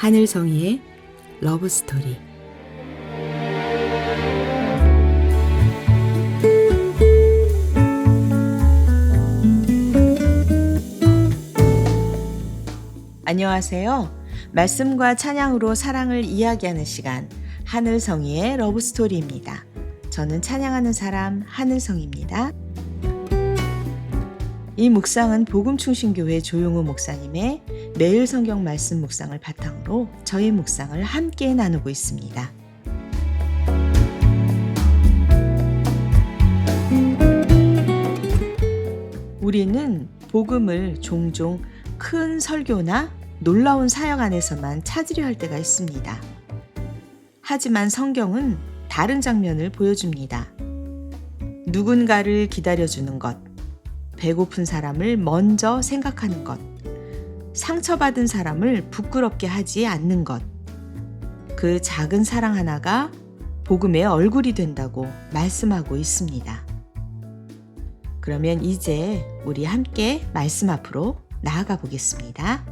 하늘성이의 러브스토리. 안녕하세요. 말씀과 찬양으로 사랑을 이야기하는 시간, 하늘성이의 러브스토리입니다. 저는 찬양하는 사람 하늘성입니다. 이 묵상은 복음충신교회 조용호 목사님의 매일 성경 말씀 묵상을 바탕으로 저희 묵상을 함께 나누고 있습니다. 우리는 복음을 종종 큰 설교나 놀라운 사역 안에서만 찾으려 할 때가 있습니다. 하지만 성경은 다른 장면을 보여줍니다. 누군가를 기다려주는 것, 배고픈 사람을 먼저 생각하는 것, 상처받은 사람을 부끄럽게 하지 않는 것, 그 작은 사랑 하나가 복음의 얼굴이 된다고 말씀하고 있습니다. 그러면 이제 우리 함께 말씀 앞으로 나아가 보겠습니다.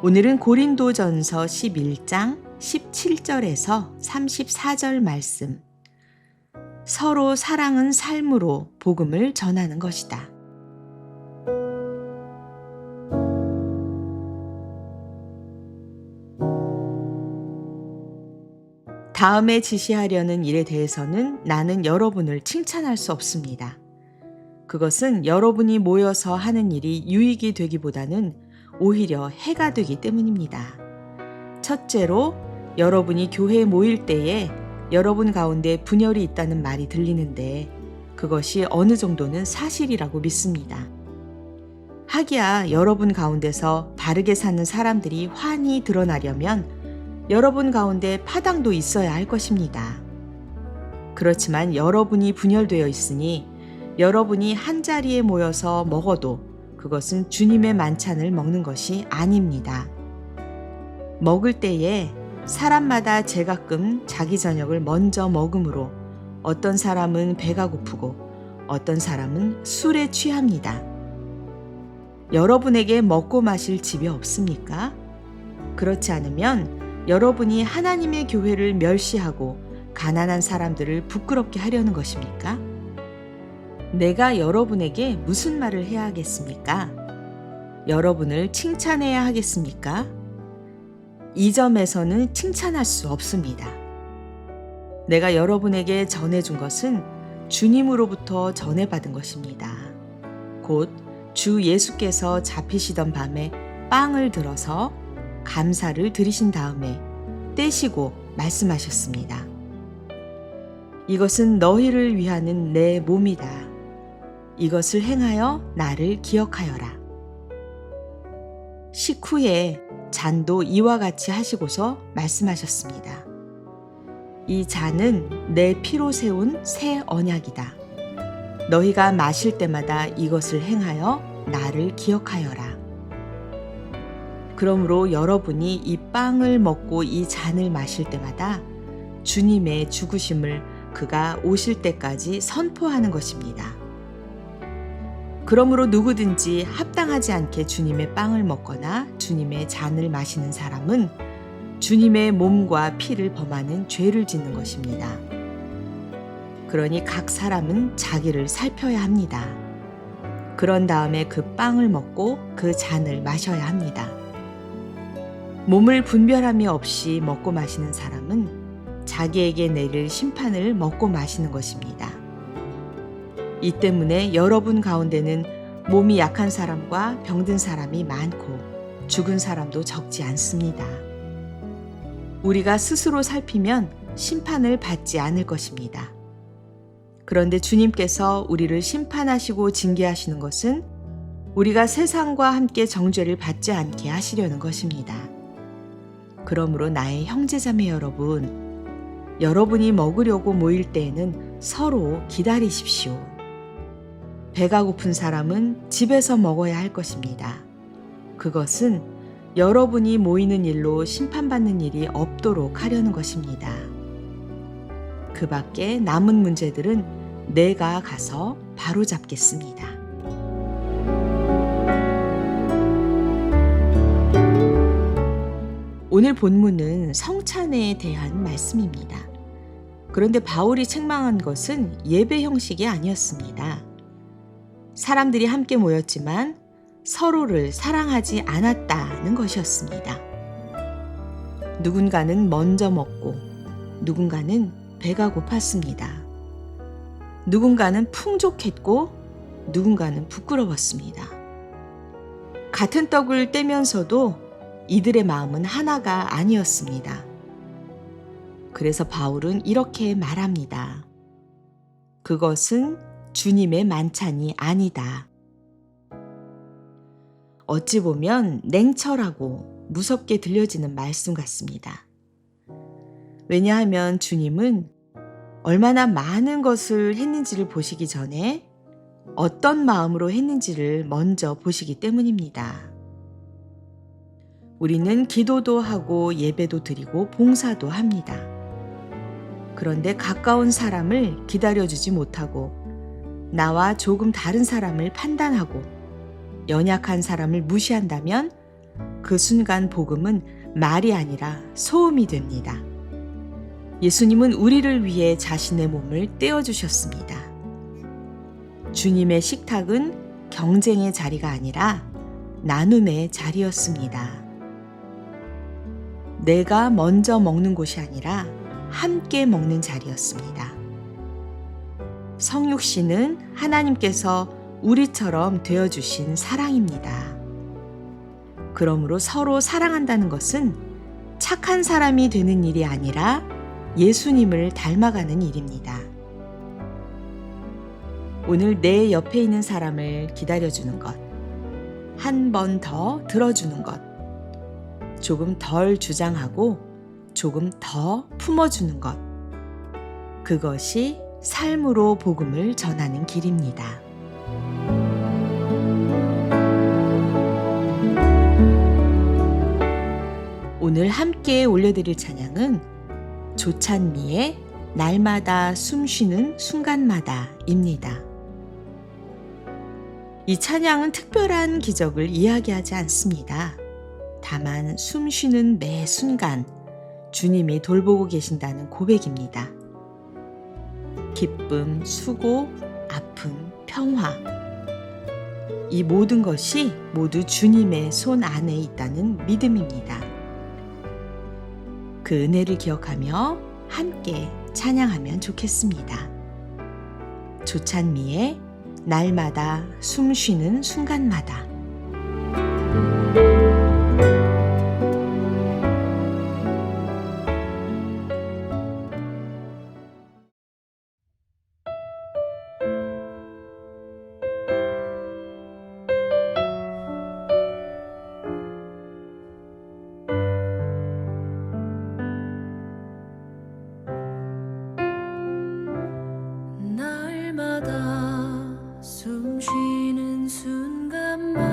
오늘은 고린도전서 11장 17절에서 34절 말씀. 서로 사랑은 삶으로 복음을 전하는 것이다. 다음에 지시하려는 일에 대해서는 나는 여러분을 칭찬할 수 없습니다. 그것은 여러분이 모여서 하는 일이 유익이 되기보다는 오히려 해가 되기 때문입니다. 첫째로, 여러분이 교회에 모일 때에 여러분 가운데 분열이 있다는 말이 들리는데 그것이 어느 정도는 사실이라고 믿습니다. 하기야 여러분 가운데서 바르게 사는 사람들이 환히 드러나려면 여러분 가운데 파당도 있어야 할 것입니다. 그렇지만 여러분이 분열되어 있으니 여러분이 한자리에 모여서 먹어도 그것은 주님의 만찬을 먹는 것이 아닙니다. 먹을 때에 사람마다 제가끔 자기 저녁을 먼저 먹으므로 어떤 사람은 배가 고프고 어떤 사람은 술에 취합니다. 여러분에게 먹고 마실 집이 없습니까? 그렇지 않으면 여러분이 하나님의 교회를 멸시하고 가난한 사람들을 부끄럽게 하려는 것입니까? 내가 여러분에게 무슨 말을 해야 하겠습니까? 여러분을 칭찬해야 하겠습니까? 이 점에서는 칭찬할 수 없습니다. 내가 여러분에게 전해준 것은 주님으로부터 전해받은 것입니다. 곧 주 예수께서 잡히시던 밤에 빵을 들어서 감사를 드리신 다음에 떼시고 말씀하셨습니다. 이것은 너희를 위하는 내 몸이다. 이것을 행하여 나를 기억하여라. 식후에 잔도 이와 같이 하시고서 말씀하셨습니다. 이 잔은 내 피로 세운 새 언약이다. 너희가 마실 때마다 이것을 행하여 나를 기억하여라. 그러므로 여러분이 이 빵을 먹고 이 잔을 마실 때마다 주님의 죽으심을 그가 오실 때까지 선포하는 것입니다. 그러므로 누구든지 합당하지 않게 주님의 빵을 먹거나 주님의 잔을 마시는 사람은 주님의 몸과 피를 범하는 죄를 짓는 것입니다. 그러니 각 사람은 자기를 살펴야 합니다. 그런 다음에 그 빵을 먹고 그 잔을 마셔야 합니다. 몸을 분별함이 없이 먹고 마시는 사람은 자기에게 내릴 심판을 먹고 마시는 것입니다. 이 때문에 여러분 가운데는 몸이 약한 사람과 병든 사람이 많고 죽은 사람도 적지 않습니다. 우리가 스스로 살피면 심판을 받지 않을 것입니다. 그런데 주님께서 우리를 심판하시고 징계하시는 것은 우리가 세상과 함께 정죄를 받지 않게 하시려는 것입니다. 그러므로 나의 형제자매 여러분, 여러분이 먹으려고 모일 때에는 서로 기다리십시오. 배가 고픈 사람은 집에서 먹어야 할 것입니다. 그것은 여러분이 모이는 일로 심판받는 일이 없도록 하려는 것입니다. 그 밖에 남은 문제들은 내가 가서 바로잡겠습니다. 오늘 본문은 성찬에 대한 말씀입니다. 그런데 바울이 책망한 것은 예배 형식이 아니었습니다. 사람들이 함께 모였지만 서로를 사랑하지 않았다는 것이었습니다. 누군가는 먼저 먹고 누군가는 배가 고팠습니다. 누군가는 풍족했고 누군가는 부끄러웠습니다. 같은 떡을 떼면서도 이들의 마음은 하나가 아니었습니다. 그래서 바울은 이렇게 말합니다. 그것은 주님의 만찬이 아니다. 어찌 보면 냉철하고 무섭게 들려지는 말씀 같습니다. 왜냐하면 주님은 얼마나 많은 것을 했는지를 보시기 전에 어떤 마음으로 했는지를 먼저 보시기 때문입니다. 우리는 기도도 하고 예배도 드리고 봉사도 합니다. 그런데 가까운 사람을 기다려주지 못하고 나와 조금 다른 사람을 판단하고 연약한 사람을 무시한다면 그 순간 복음은 말이 아니라 소음이 됩니다. 예수님은 우리를 위해 자신의 몸을 떼어주셨습니다. 주님의 식탁은 경쟁의 자리가 아니라 나눔의 자리였습니다. 내가 먼저 먹는 곳이 아니라 함께 먹는 자리였습니다. 성육신은 하나님께서 우리처럼 되어주신 사랑입니다. 그러므로 서로 사랑한다는 것은 착한 사람이 되는 일이 아니라 예수님을 닮아가는 일입니다. 오늘 내 옆에 있는 사람을 기다려주는 것, 한 번 더 들어주는 것, 조금 덜 주장하고 조금 더 품어주는 것, 그것이 삶으로 복음을 전하는 길입니다. 오늘 함께 올려드릴 찬양은 조찬미의 날마다 숨쉬는 순간마다입니다. 이 찬양은 특별한 기적을 이야기하지 않습니다. 다만 숨쉬는 매 순간 주님이 돌보고 계신다는 고백입니다. 기쁨, 수고, 아픔, 평화, 이 모든 것이 모두 주님의 손 안에 있다는 믿음입니다. 그 은혜를 기억하며 함께 찬양하면 좋겠습니다. 조찬미의 날마다 숨쉬는 순간마다. 날마다 숨쉬는 순간마다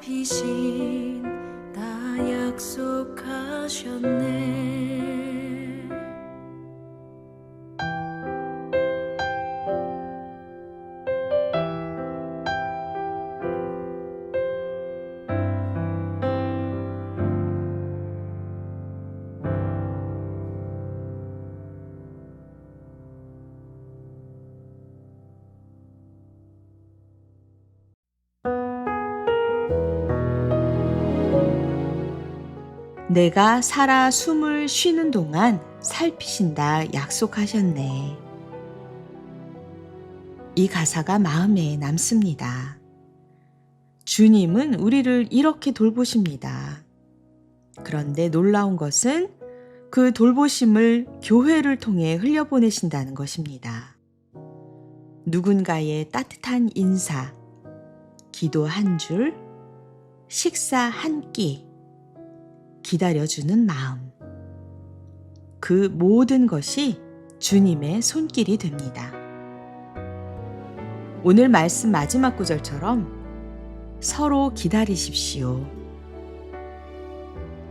살피신 다 약속하셨네. 내가 살아 숨을 쉬는 동안 살피신다 약속하셨네. 이 가사가 마음에 남습니다. 주님은 우리를 이렇게 돌보십니다. 그런데 놀라운 것은 그 돌보심을 교회를 통해 흘려보내신다는 것입니다. 누군가의 따뜻한 인사, 기도 한 줄, 식사 한 끼, 기다려주는 마음. 그 모든 것이 주님의 손길이 됩니다. 오늘 말씀 마지막 구절처럼 서로 기다리십시오.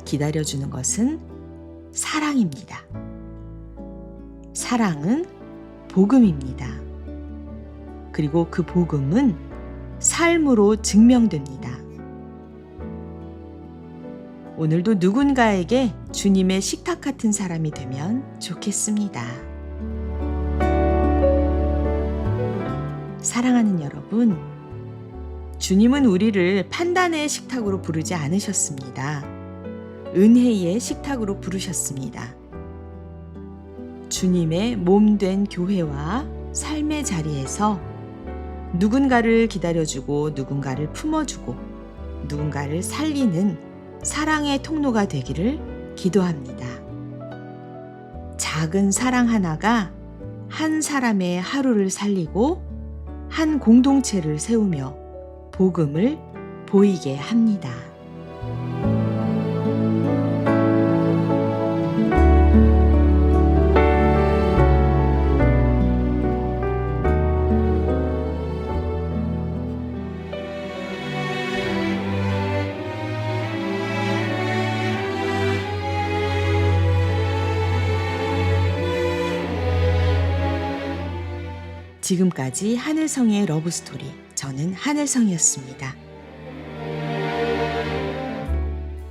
기다려주는 것은 사랑입니다. 사랑은 복음입니다. 그리고 그 복음은 삶으로 증명됩니다. 오늘도 누군가에게 주님의 식탁 같은 사람이 되면 좋겠습니다. 사랑하는 여러분, 주님은 우리를 판단의 식탁으로 부르지 않으셨습니다. 은혜의 식탁으로 부르셨습니다. 주님의 몸된 교회와 삶의 자리에서 누군가를 기다려주고 누군가를 품어주고 누군가를 살리는 사랑의 통로가 되기를 기도합니다. 작은 사랑 하나가 한 사람의 하루를 살리고 한 공동체를 세우며 복음을 보이게 합니다. 지금까지 하늘성의 러브스토리, 저는 하늘성이었습니다.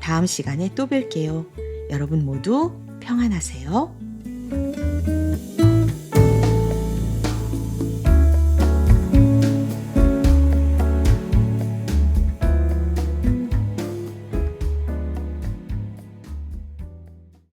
다음 시간에 또 뵐게요. 여러분 모두 평안하세요.